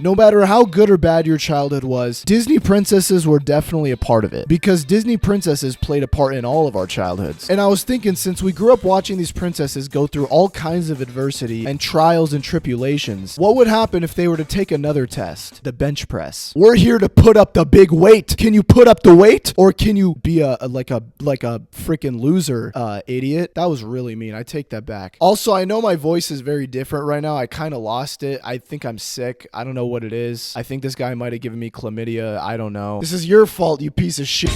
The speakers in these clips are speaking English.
No matter how good or bad your childhood was, Disney princesses were definitely a part of it, because Disney princesses played a part in all of our childhoods. And I was thinking, since we grew up watching these princesses go through all kinds of adversity and trials and tribulations, what would happen if they were to take another test, the bench press? We're here to put up the big weight. Can you put up the weight, or can you be like a freaking loser, idiot? That was really mean. I take that back. Also, I know my voice is very different right now. I kind of lost it. I think I'm sick. I don't know what it is. I think this guy might have given me chlamydia. I don't know. This is your fault, you piece of shit.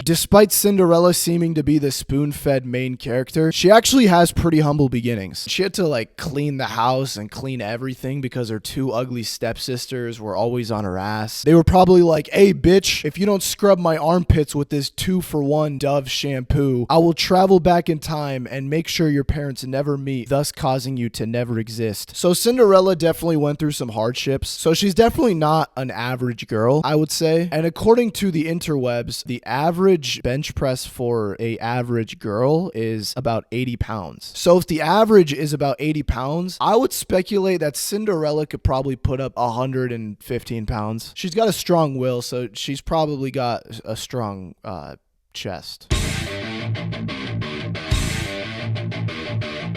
Despite Cinderella seeming to be the spoon-fed main character, she actually has pretty humble beginnings. She had to like clean the house and clean everything because her two ugly stepsisters were always on her ass. They were probably like, "Hey bitch, if you don't scrub my armpits with this 2-for-1 Dove shampoo, I will travel back in time and make sure your parents never meet, thus causing you to never exist." So Cinderella definitely went through some hardships. So she's definitely not an average girl, I would say. And according to the interwebs, the average bench press for a average girl is about 80 pounds. So if the average is about 80 pounds, I would speculate that Cinderella could probably put up 115 pounds. She's got a strong will, so she's probably got a strong chest.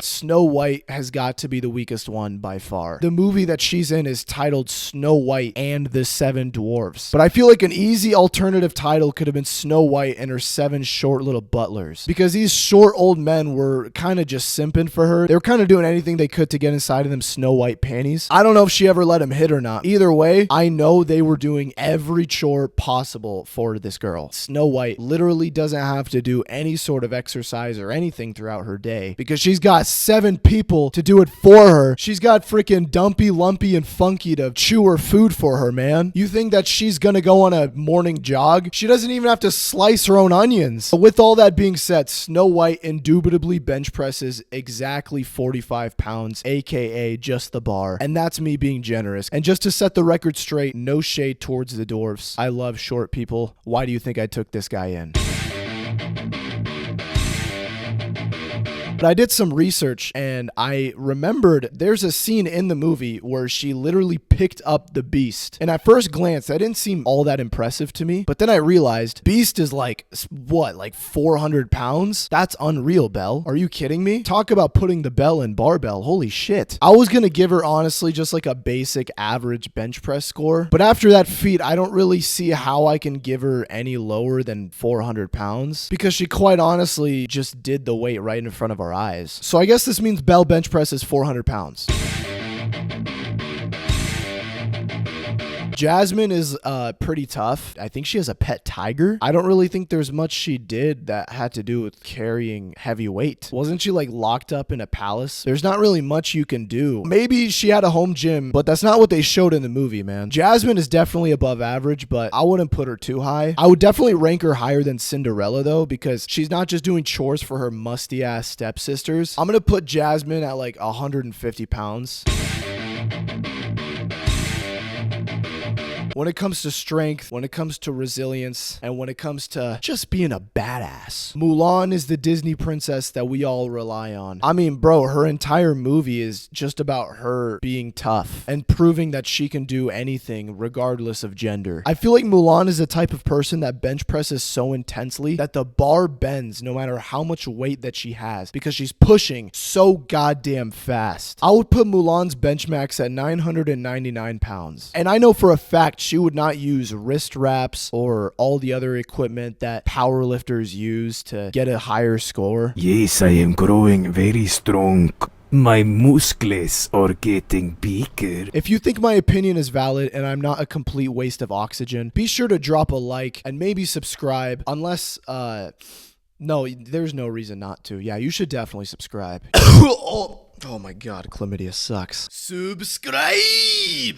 Snow White has got to be the weakest one by far. The movie that she's in is titled Snow White and the Seven Dwarfs. But I feel like an easy alternative title could have been Snow White and her 7 short little butlers. Because these short old men were kind of just simping for her. They were kind of doing anything they could to get inside of them Snow White panties. I don't know if she ever let him hit or not. Either way, I know they were doing every chore possible for this girl. Snow White literally doesn't have to do any sort of exercise or anything throughout her day because she's got 7 people to do it for her. She's got freaking Dumpy, Lumpy, and Funky to chew her food for her, man. You think that she's gonna go on a morning jog? She doesn't even have to slice her own onions. But with all that being said, Snow White indubitably bench presses exactly 45 pounds, aka just the bar. And that's me being generous. And just to set the record straight, no shade towards the dwarfs. I love short people. Why do you think I took this guy in? But I did some research and I remembered there's a scene in the movie where she literally picked up the Beast. And at first glance, that didn't seem all that impressive to me. But then I realized Beast is like, what, like 400 pounds? That's unreal, Belle. Are you kidding me? Talk about putting the bell in barbell. Holy shit. I was going to give her honestly just like a basic average bench press score. But after that feat, I don't really see how I can give her any lower than 400 pounds because she quite honestly just did the weight right in front of our eyes. So I guess this means Belle bench presses 400 pounds. Jasmine is pretty tough. I think she has a pet tiger. I don't really think there's much she did that had to do with carrying heavy weight. Wasn't she like locked up in a palace? There's not really much you can do. Maybe she had a home gym, but that's not what they showed in the movie, man. Jasmine is definitely above average, but I wouldn't put her too high. I would definitely rank her higher than Cinderella though, because she's not just doing chores for her musty ass stepsisters. I'm gonna put Jasmine at like 150 pounds. When it comes to strength, when it comes to resilience, and when it comes to just being a badass, Mulan is the Disney princess that we all rely on. I mean, bro, her entire movie is just about her being tough and proving that she can do anything regardless of gender. I feel like Mulan is the type of person that bench presses so intensely that the bar bends no matter how much weight that she has because she's pushing so goddamn fast. I would put Mulan's bench max at 999 pounds. And I know for a fact she would not use wrist wraps or all the other equipment that powerlifters use to get a higher score. Yes, I am growing very strong. My muscles are getting bigger. If you think my opinion is valid and I'm not a complete waste of oxygen, be sure to drop a like and maybe subscribe unless, no, there's no reason not to. Yeah, you should definitely subscribe. Oh my God, chlamydia sucks. Subscribe!